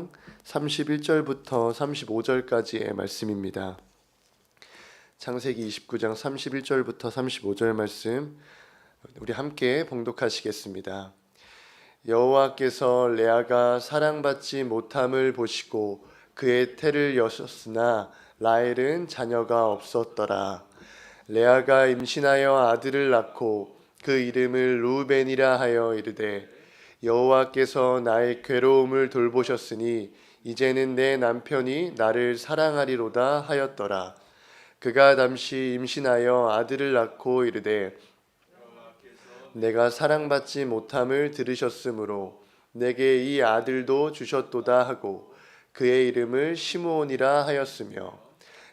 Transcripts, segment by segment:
29장 31절부터 35절까지의 말씀입니다. 창세기 29장 31절부터 35절 말씀 우리 함께 봉독하시겠습니다. 여호와께서 레아가 사랑받지 못함을 보시고 그의 태를 여셨으나 라헬은 자녀가 없었더라. 레아가 임신하여 아들을 낳고 그 이름을 루벤이라 하여 이르되 여호와께서 나의 괴로움을 돌보셨으니 이제는 내 남편이 나를 사랑하리로다 하였더라. 그가 잠시 임신하여 아들을 낳고 이르되 내가 사랑받지 못함을 들으셨으므로 내게 이 아들도 주셨도다 하고 그의 이름을 시므온이라 하였으며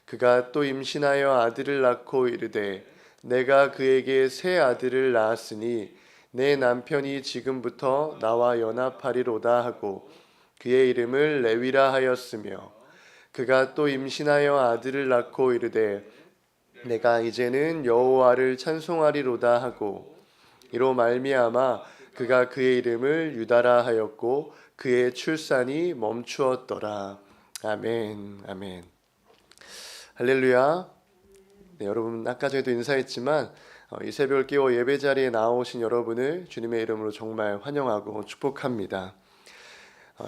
그가 또 임신하여 아들을 낳고 이르되 내가 그에게 새 아들을 낳았으니 내 남편이 지금부터 나와 연합하리로다 하고 그의 이름을 레위라 하였으며 그가 또 임신하여 아들을 낳고 이르되 내가 이제는 여호와를 찬송하리로다 하고 이로 말미암아 그가 그의 이름을 유다라 하였고 그의 출산이 멈추었더라. 아멘. 아멘. 할렐루야. 네, 여러분 아까 전에도 인사했지만 이 새벽을 깨워 예배 자리에 나오신 여러분을 주님의 이름으로 정말 환영하고 축복합니다.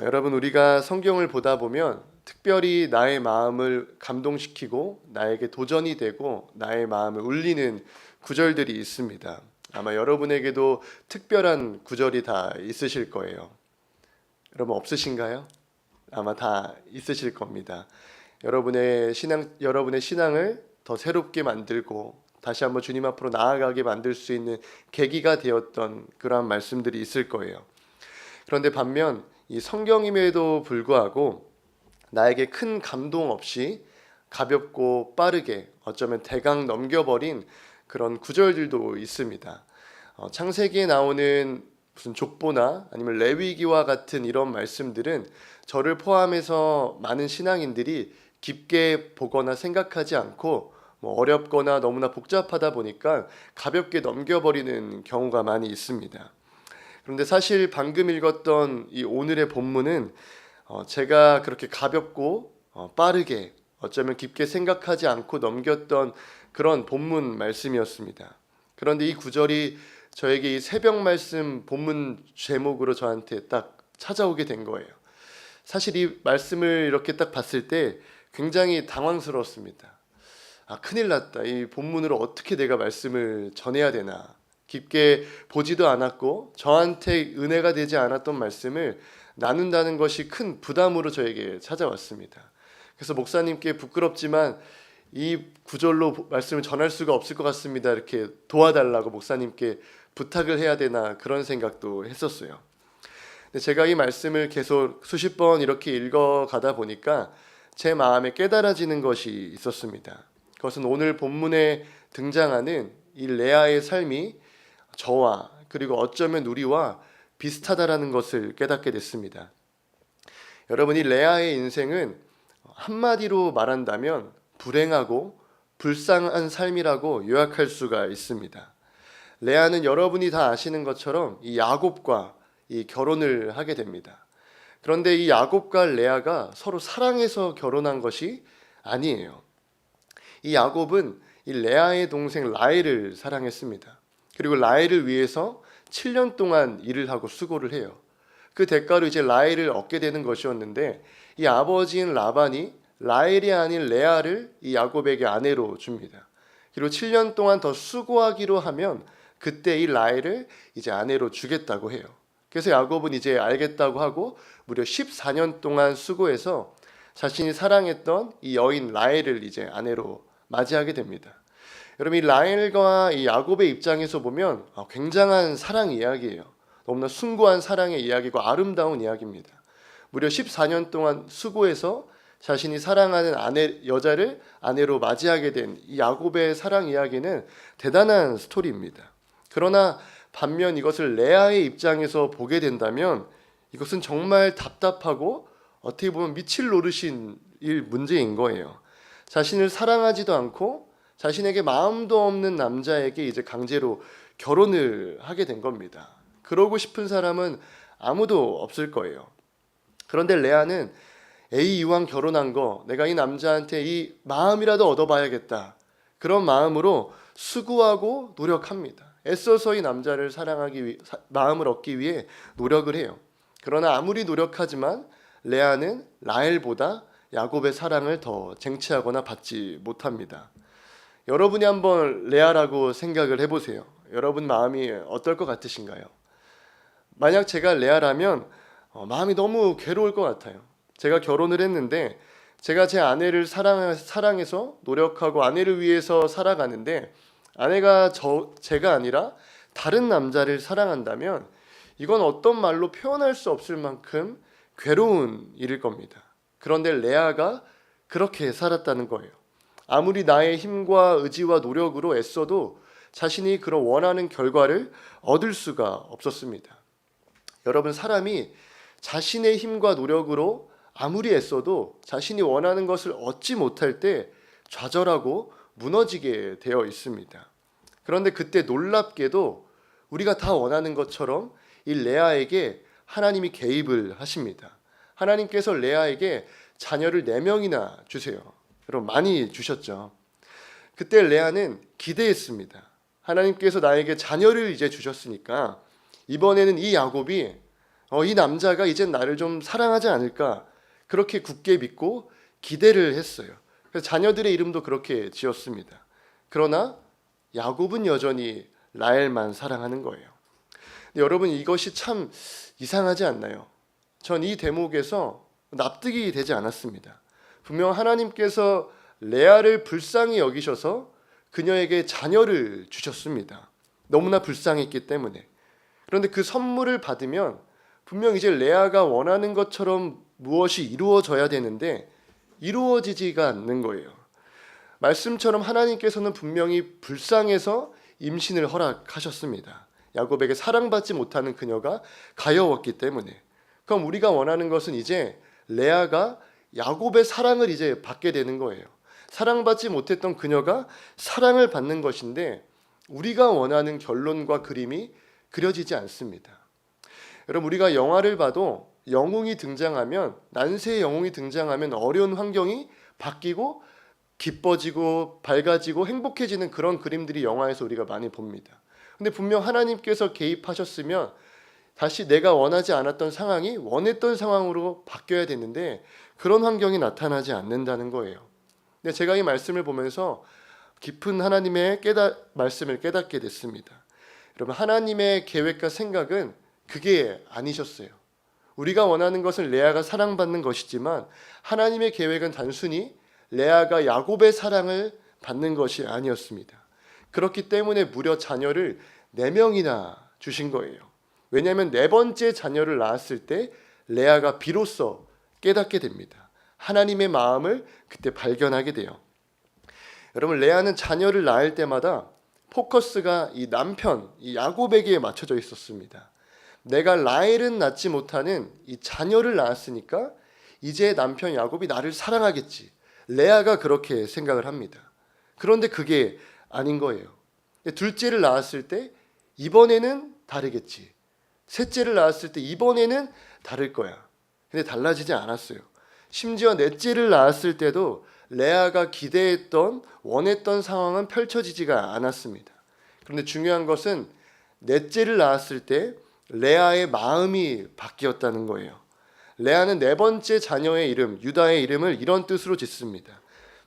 여러분 우리가 성경을 보다 보면 특별히 나의 마음을 감동시키고 나에게 도전이 되고 나의 마음을 울리는 구절들이 있습니다. 아마 여러분에게도 특별한 구절이 다 있으실 거예요. 여러분 없으신가요? 아마 다 있으실 겁니다. 여러분의 신앙을 더 새롭게 만들고 다시 한번 주님 앞으로 나아가게 만들 수 있는 계기가 되었던 그러한 말씀들이 있을 거예요. 그런데 반면 이 성경임에도 불구하고 나에게 큰 감동 없이 가볍고 빠르게 어쩌면 대강 넘겨버린 그런 구절들도 있습니다. 창세기에 나오는 무슨 족보나 아니면 레위기와 같은 이런 말씀들은 저를 포함해서 많은 신앙인들이 깊게 보거나 생각하지 않고 어렵거나 너무나 복잡하다 보니까 가볍게 넘겨버리는 경우가 많이 있습니다. 그런데 사실 방금 읽었던 이 오늘의 본문은 제가 그렇게 가볍고 빠르게 어쩌면 깊게 생각하지 않고 넘겼던 그런 본문 말씀이었습니다. 그런데 이 구절이 저에게 이 새벽 말씀 본문 제목으로 저한테 딱 찾아오게 된 거예요. 사실 이 말씀을 이렇게 딱 봤을 때 굉장히 당황스러웠습니다. 큰일 났다. 이 본문으로 어떻게 내가 말씀을 전해야 되나. 깊게 보지도 않았고 저한테 은혜가 되지 않았던 말씀을 나눈다는 것이 큰 부담으로 저에게 찾아왔습니다. 그래서 목사님께 부끄럽지만 이 구절로 말씀을 전할 수가 없을 것 같습니다. 이렇게 도와달라고 목사님께 부탁을 해야 되나 그런 생각도 했었어요. 근데 제가 이 말씀을 계속 수십 번 이렇게 읽어가다 보니까 제 마음에 깨달아지는 것이 있었습니다. 그것은 오늘 본문에 등장하는 이 레아의 삶이 저와 그리고 어쩌면 우리와 비슷하다라는 것을 깨닫게 됐습니다. 여러분 이 레아의 인생은 한마디로 말한다면 불행하고 불쌍한 삶이라고 요약할 수가 있습니다. 레아는 여러분이 다 아시는 것처럼 이 야곱과 이 결혼을 하게 됩니다. 그런데 이 야곱과 레아가 서로 사랑해서 결혼한 것이 아니에요. 이 야곱은 이 레아의 동생 라헬을 사랑했습니다. 그리고 라헬을 위해서 7년 동안 일을 하고 수고를 해요. 그 대가로 이제 라헬을 얻게 되는 것이었는데 이 아버지인 라반이 라헬이 아닌 레아를 이 야곱에게 아내로 줍니다. 그리고 7년 동안 더 수고하기로 하면 그때 이 라헬을 이제 아내로 주겠다고 해요. 그래서 야곱은 이제 알겠다고 하고 무려 14년 동안 수고해서 자신이 사랑했던 이 여인 라헬을 이제 아내로 맞이하게 됩니다. 여러분 이 라헬과 이 야곱의 입장에서 보면 굉장한 사랑 이야기예요. 너무나 숭고한 사랑의 이야기고 아름다운 이야기입니다. 무려 14년 동안 수고해서 자신이 사랑하는 여자를 아내로 맞이하게 된 이 야곱의 사랑 이야기는 대단한 스토리입니다. 그러나 반면 이것을 레아의 입장에서 보게 된다면 이것은 정말 답답하고 어떻게 보면 미칠 노릇인 문제인 거예요. 자신을 사랑하지도 않고 자신에게 마음도 없는 남자에게 이제 강제로 결혼을 하게 된 겁니다. 그러고 싶은 사람은 아무도 없을 거예요. 그런데 레아는 에이, 이왕 결혼한 거 내가 이 남자한테 이 마음이라도 얻어봐야겠다, 그런 마음으로 수고하고 노력합니다. 애써서 이 남자를 마음을 얻기 위해 노력을 해요. 그러나 아무리 노력하지만 레아는 라헬보다 야곱의 사랑을 더 쟁취하거나 받지 못합니다. 여러분이 한번 레아라고 생각을 해보세요. 여러분 마음이 어떨 것 같으신가요? 만약 제가 레아라면 마음이 너무 괴로울 것 같아요. 제가 결혼을 했는데 제가 제 아내를 사랑해서 노력하고 아내를 위해서 살아가는데 아내가 제가 아니라 다른 남자를 사랑한다면 이건 어떤 말로 표현할 수 없을 만큼 괴로운 일일 겁니다. 그런데 레아가 그렇게 살았다는 거예요. 아무리 나의 힘과 의지와 노력으로 애써도 자신이 그런 원하는 결과를 얻을 수가 없었습니다. 여러분, 사람이 자신의 힘과 노력으로 아무리 애써도 자신이 원하는 것을 얻지 못할 때 좌절하고 무너지게 되어 있습니다. 그런데 그때 놀랍게도 우리가 다 원하는 것처럼 이 레아에게 하나님이 개입을 하십니다. 하나님께서 레아에게 자녀를 4명이나 주세요. 여러분, 많이 주셨죠. 그때 레아는 기대했습니다. 하나님께서 나에게 자녀를 이제 주셨으니까 이번에는 이 야곱이 이 남자가 이젠 나를 좀 사랑하지 않을까, 그렇게 굳게 믿고 기대를 했어요. 그래서 자녀들의 이름도 그렇게 지었습니다. 그러나 야곱은 여전히 라헬만 사랑하는 거예요. 근데 여러분, 이것이 참 이상하지 않나요? 전 이 대목에서 납득이 되지 않았습니다. 분명 하나님께서 레아를 불쌍히 여기셔서 그녀에게 자녀를 주셨습니다. 너무나 불쌍했기 때문에. 그런데 그 선물을 받으면 분명 이제 레아가 원하는 것처럼 무엇이 이루어져야 되는데 이루어지지가 않는 거예요. 말씀처럼 하나님께서는 분명히 불쌍해서 임신을 허락하셨습니다. 야곱에게 사랑받지 못하는 그녀가 가여웠기 때문에. 그럼 우리가 원하는 것은 이제 레아가 야곱의 사랑을 이제 받게 되는 거예요. 사랑받지 못했던 그녀가 사랑을 받는 것인데 우리가 원하는 결론과 그림이 그려지지 않습니다. 여러분, 우리가 영화를 봐도 영웅이 등장하면, 난세의 영웅이 등장하면 어려운 환경이 바뀌고 기뻐지고 밝아지고 행복해지는 그런 그림들이 영화에서 우리가 많이 봅니다. 근데 분명 하나님께서 개입하셨으면 다시 내가 원하지 않았던 상황이 원했던 상황으로 바뀌어야 되는데 그런 환경이 나타나지 않는다는 거예요. 근데 제가 이 말씀을 보면서 깊은 하나님의 말씀을 깨닫게 됐습니다. 여러분, 하나님의 계획과 생각은 그게 아니셨어요. 우리가 원하는 것은 레아가 사랑받는 것이지만 하나님의 계획은 단순히 레아가 야곱의 사랑을 받는 것이 아니었습니다. 그렇기 때문에 무려 자녀를 4명이나 주신 거예요. 왜냐하면 4번째 자녀를 낳았을 때 레아가 비로소 깨닫게 됩니다. 하나님의 마음을 그때 발견하게 돼요. 여러분, 레아는 자녀를 낳을 때마다 포커스가 이 남편, 이 야곱에게 맞춰져 있었습니다. 내가 라헬은 낳지 못하는 이 자녀를 낳았으니까 이제 남편 야곱이 나를 사랑하겠지. 레아가 그렇게 생각을 합니다. 그런데 그게 아닌 거예요. 둘째를 낳았을 때 이번에는 다르겠지. 셋째를 낳았을 때 이번에는 다를 거야. 근데 달라지지 않았어요. 심지어 넷째를 낳았을 때도 레아가 기대했던, 원했던 상황은 펼쳐지지가 않았습니다. 그런데 중요한 것은 넷째를 낳았을 때 레아의 마음이 바뀌었다는 거예요. 레아는 4번째 자녀의 이름, 유다의 이름을 이런 뜻으로 짓습니다.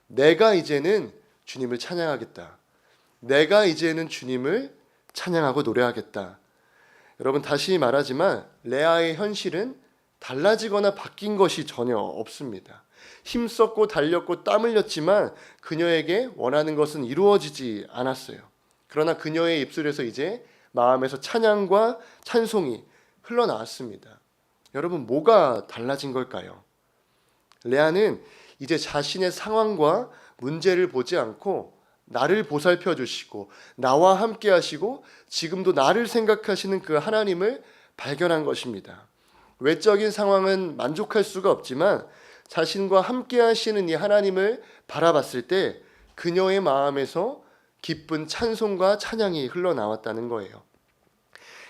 내가 이제는 주님을 찬양하겠다. 내가 이제는 주님을 찬양하고 노래하겠다. 여러분, 다시 말하지만 레아의 현실은 달라지거나 바뀐 것이 전혀 없습니다. 힘썼고 달렸고 땀 흘렸지만 그녀에게 원하는 것은 이루어지지 않았어요. 그러나 그녀의 입술에서 이제 마음에서 찬양과 찬송이 흘러나왔습니다. 여러분, 뭐가 달라진 걸까요? 레아는 이제 자신의 상황과 문제를 보지 않고 나를 보살펴 주시고 나와 함께 하시고 지금도 나를 생각하시는 그 하나님을 발견한 것입니다. 외적인 상황은 만족할 수가 없지만 자신과 함께 하시는 이 하나님을 바라봤을 때 그녀의 마음에서 기쁜 찬송과 찬양이 흘러나왔다는 거예요.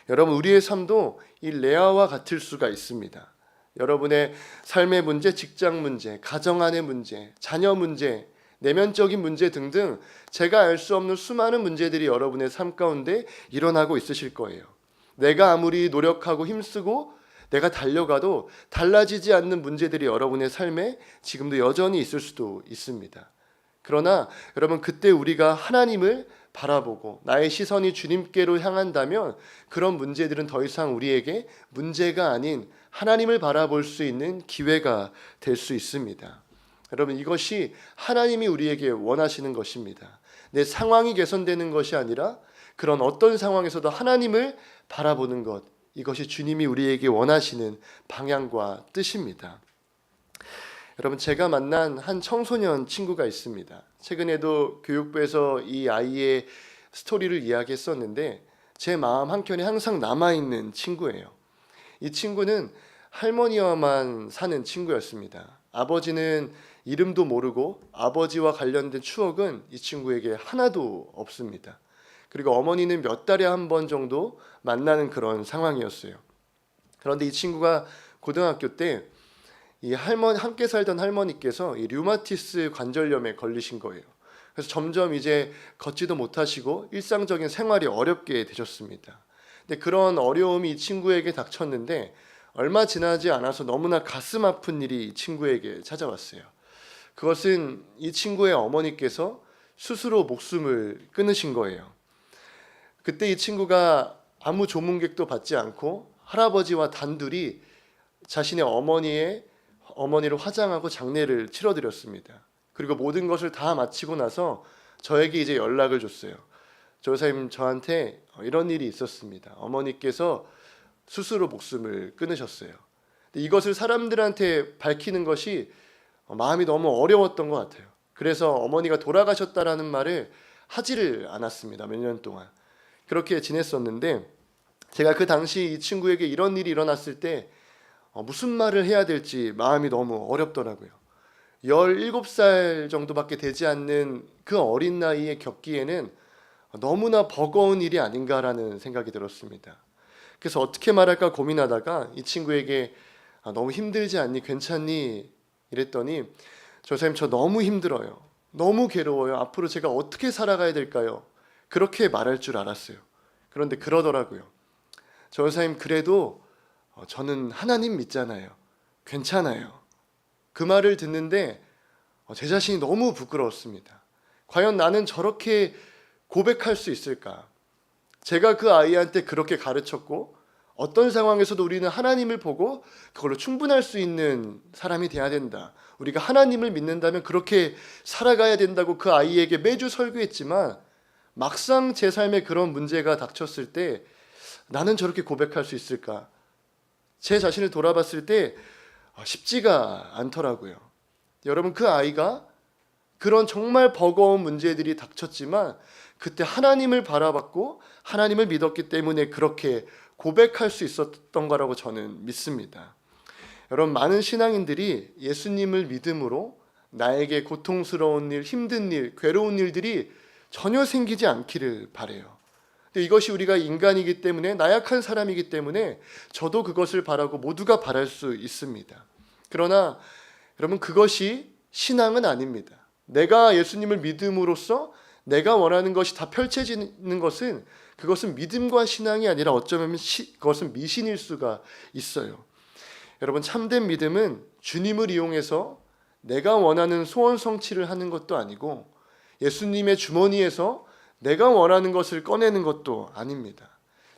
여러분, 우리의 삶도 이 레아와 같을 수가 있습니다. 여러분의 삶의 문제, 직장 문제, 가정 안의 문제, 자녀 문제, 내면적인 문제 등등 제가 알 수 없는 수많은 문제들이 여러분의 삶 가운데 일어나고 있으실 거예요. 내가 아무리 노력하고 힘쓰고 내가 달려가도 달라지지 않는 문제들이 여러분의 삶에 지금도 여전히 있을 수도 있습니다. 그러나 여러분, 그때 우리가 하나님을 바라보고 나의 시선이 주님께로 향한다면 그런 문제들은 더 이상 우리에게 문제가 아닌 하나님을 바라볼 수 있는 기회가 될 수 있습니다. 여러분, 이것이 하나님이 우리에게 원하시는 것입니다. 내 상황이 개선되는 것이 아니라 그런 어떤 상황에서도 하나님을 바라보는 것, 이것이 주님이 우리에게 원하시는 방향과 뜻입니다. 여러분, 제가 만난 한 청소년 친구가 있습니다. 최근에도 교육부에서 이 아이의 스토리를 이야기했었는데 제 마음 한켠에 항상 남아있는 친구예요. 이 친구는 할머니와만 사는 친구였습니다. 아버지는 이름도 모르고 아버지와 관련된 추억은 이 친구에게 하나도 없습니다. 그리고 어머니는 몇 달에 한 번 정도 만나는 그런 상황이었어요. 그런데 이 친구가 고등학교 때 이 함께 살던 할머니께서 이 류마티스 관절염에 걸리신 거예요. 그래서 점점 이제 걷지도 못하시고 일상적인 생활이 어렵게 되셨습니다. 근데 그런 어려움이 이 친구에게 닥쳤는데 얼마 지나지 않아서 너무나 가슴 아픈 일이 이 친구에게 찾아왔어요. 그것은 이 친구의 어머니께서 스스로 목숨을 끊으신 거예요. 그때 이 친구가 아무 조문객도 받지 않고 할아버지와 단둘이 자신의 어머니를 화장하고 장례를 치러드렸습니다. 그리고 모든 것을 다 마치고 나서 저에게 이제 연락을 줬어요. 조사님, 저한테 이런 일이 있었습니다. 어머니께서 스스로 목숨을 끊으셨어요. 이것을 사람들한테 밝히는 것이 마음이 너무 어려웠던 것 같아요. 그래서 어머니가 돌아가셨다라는 말을 하지를 않았습니다. 몇 년 동안 그렇게 지냈었는데, 제가 그 당시 이 친구에게 이런 일이 일어났을 때 무슨 말을 해야 될지 마음이 너무 어렵더라고요. 17살 정도밖에 되지 않는 그 어린 나이에 겪기에는 너무나 버거운 일이 아닌가라는 생각이 들었습니다. 그래서 어떻게 말할까 고민하다가 이 친구에게 너무 힘들지 않니? 괜찮니? 이랬더니, 조사님, 저 너무 힘들어요. 너무 괴로워요. 앞으로 제가 어떻게 살아가야 될까요? 그렇게 말할 줄 알았어요. 그런데 그러더라고요. 조사님, 그래도 저는 하나님 믿잖아요. 괜찮아요. 그 말을 듣는데 제 자신이 너무 부끄러웠습니다. 과연 나는 저렇게 고백할 수 있을까? 제가 그 아이한테 그렇게 가르쳤고 어떤 상황에서도 우리는 하나님을 보고 그걸로 충분할 수 있는 사람이 돼야 된다. 우리가 하나님을 믿는다면 그렇게 살아가야 된다고 그 아이에게 매주 설교했지만 막상 제 삶에 그런 문제가 닥쳤을 때 나는 저렇게 고백할 수 있을까? 제 자신을 돌아봤을 때 쉽지가 않더라고요. 여러분, 그 아이가 그런 정말 버거운 문제들이 닥쳤지만 그때 하나님을 바라봤고 하나님을 믿었기 때문에 그렇게 고백할 수 있었던 거라고 저는 믿습니다. 여러분, 많은 신앙인들이 예수님을 믿음으로 나에게 고통스러운 일, 힘든 일, 괴로운 일들이 전혀 생기지 않기를 바라요. 이것이 우리가 인간이기 때문에, 나약한 사람이기 때문에 저도 그것을 바라고 모두가 바랄 수 있습니다. 그러나 여러분, 그것이 신앙은 아닙니다. 내가 예수님을 믿음으로써 내가 원하는 것이 다 펼쳐지는 것은, 그것은 믿음과 신앙이 아니라 어쩌면 그것은 미신일 수가 있어요. 여러분, 참된 믿음은 주님을 이용해서 내가 원하는 소원 성취를 하는 것도 아니고 예수님의 주머니에서 내가 원하는 것을 꺼내는 것도 아닙니다.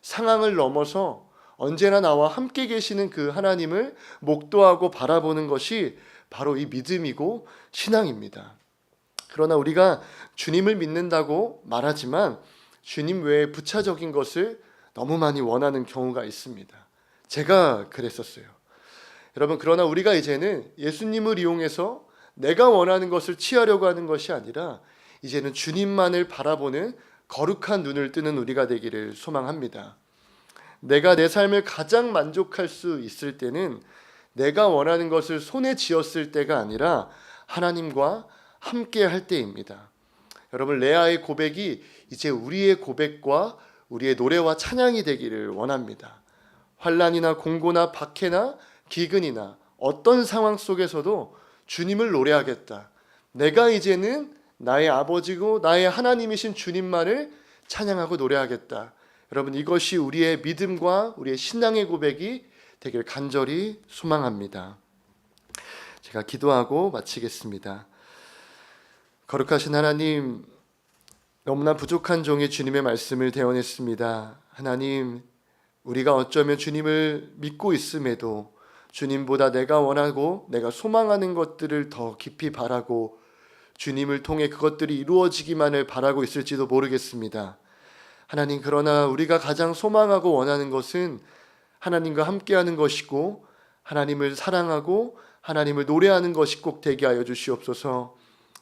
상황을 넘어서 언제나 나와 함께 계시는 그 하나님을 목도하고 바라보는 것이 바로 이 믿음이고 신앙입니다. 그러나 우리가 주님을 믿는다고 말하지만 주님 외에 부차적인 것을 너무 많이 원하는 경우가 있습니다. 제가 그랬었어요. 여러분, 그러나 우리가 이제는 예수님을 이용해서 내가 원하는 것을 취하려고 하는 것이 아니라 이제는 주님만을 바라보는 거룩한 눈을 뜨는 우리가 되기를 소망합니다. 내가 내 삶을 가장 만족할 수 있을 때는 내가 원하는 것을 손에 쥐었을 때가 아니라 하나님과 함께 할 때입니다. 여러분, 레아의 고백이 이제 우리의 고백과 우리의 노래와 찬양이 되기를 원합니다. 환난이나 공고나 박해나 기근이나 어떤 상황 속에서도 주님을 노래하겠다. 내가 이제는 나의 아버지고 나의 하나님이신 주님만을 찬양하고 노래하겠다. 여러분, 이것이 우리의 믿음과 우리의 신앙의 고백이 되길 간절히 소망합니다. 제가 기도하고 마치겠습니다. 거룩하신 하나님, 너무나 부족한 종의 주님의 말씀을 대언했습니다. 하나님, 우리가 어쩌면 주님을 믿고 있음에도 주님보다 내가 원하고 내가 소망하는 것들을 더 깊이 바라고 주님을 통해 그것들이 이루어지기만을 바라고 있을지도 모르겠습니다. 하나님, 그러나 우리가 가장 소망하고 원하는 것은 하나님과 함께하는 것이고 하나님을 사랑하고 하나님을 노래하는 것이 꼭 되게 하여 주시옵소서.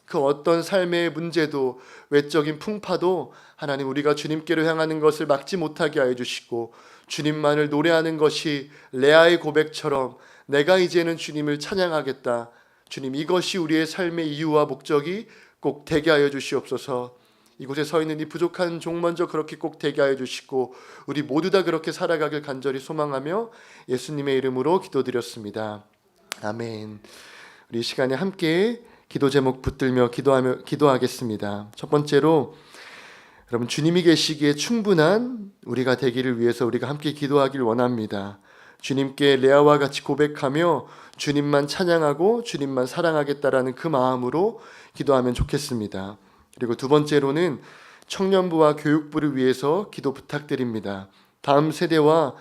그 어떤 삶의 문제도 외적인 풍파도 하나님, 우리가 주님께로 향하는 것을 막지 못하게 하여 주시고 주님만을 노래하는 것이 레아의 고백처럼 내가 이제는 주님을 찬양하겠다. 주님, 이것이 우리의 삶의 이유와 목적이 꼭 되게 하여 주시옵소서. 이곳에 서 있는 이 부족한 종 먼저 그렇게 꼭 되게 하여 주시고 우리 모두 다 그렇게 살아가길 간절히 소망하며 예수님의 이름으로 기도드렸습니다. 아멘. 우리 이 시간에 함께 기도 제목 붙들며 기도하겠습니다. 첫 번째로, 여러분, 주님이 계시기에 충분한 우리가 되기를 위해서 우리가 함께 기도하길 원합니다. 주님께 레아와 같이 고백하며 주님만 찬양하고 주님만 사랑하겠다라는 그 마음으로 기도하면 좋겠습니다. 그리고 두 번째로는 청년부와 교육부를 위해서 기도 부탁드립니다. 다음 세대와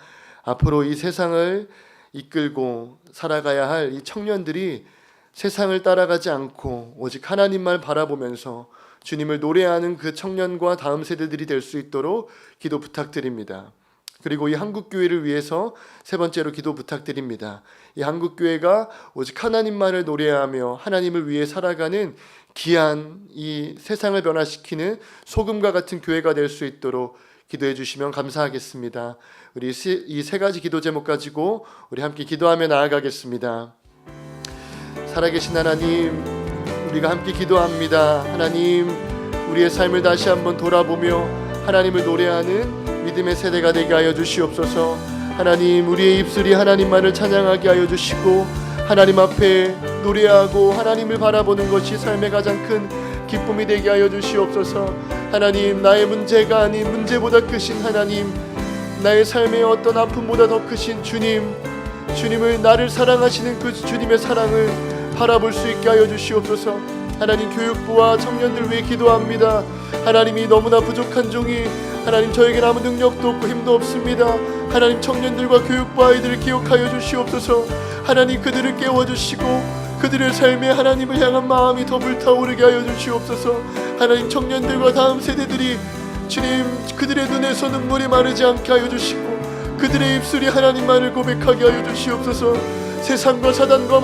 앞으로 이 세상을 이끌고 살아가야 할 이 청년들이 세상을 따라가지 않고 오직 하나님만 바라보면서 주님을 노래하는 그 청년과 다음 세대들이 될 수 있도록 기도 부탁드립니다. 그리고 이 한국교회를 위해서 세 번째로 기도 부탁드립니다. 이 한국교회가 오직 하나님만을 노래하며 하나님을 위해 살아가는 귀한 이 세상을 변화시키는 소금과 같은 교회가 될 수 있도록 기도해 주시면 감사하겠습니다. 우리 이 세 가지 기도 제목 가지고 우리 함께 기도하며 나아가겠습니다. 살아계신 하나님, 우리가 함께 기도합니다. 하나님, 우리의 삶을 다시 한번 돌아보며 하나님을 노래하는 믿음의 세대가 되게 하여 주시옵소서. 하나님, 우리의 입술이 하나님만을 찬양하게 하여 주시고 하나님 앞에 노래하고 하나님을 바라보는 것이 삶의 가장 큰 기쁨이 되게 하여 주시옵소서. 하나님, 나의 문제가 아닌 문제보다 크신 하나님, 나의 삶의 어떤 아픔보다 더 크신 주님, 주님을, 나를 사랑하시는 그 주님의 사랑을 바라볼 수 있게 하여 주시옵소서. 하나님, 교육부와 청년들 위해 기도합니다. 하나님이 너무나 부족한 종이 하나님, 저에게는 아무 능력도 없고 힘도 없습니다. 하나님, 청년들과 교육부 아이들을 기억하여 주시옵소서. 하나님, 그들을 깨워주시고 그들의 삶에 하나님을 향한 마음이 더 불타오르게 하여 주시옵소서. 하나님, 청년들과 다음 세대들이 주님, 그들의 눈에서 눈물이 마르지 않게 하여 주시고 그들의 입술이 하나님만을 고백하게 하여 주시옵소서. 세상과 사단과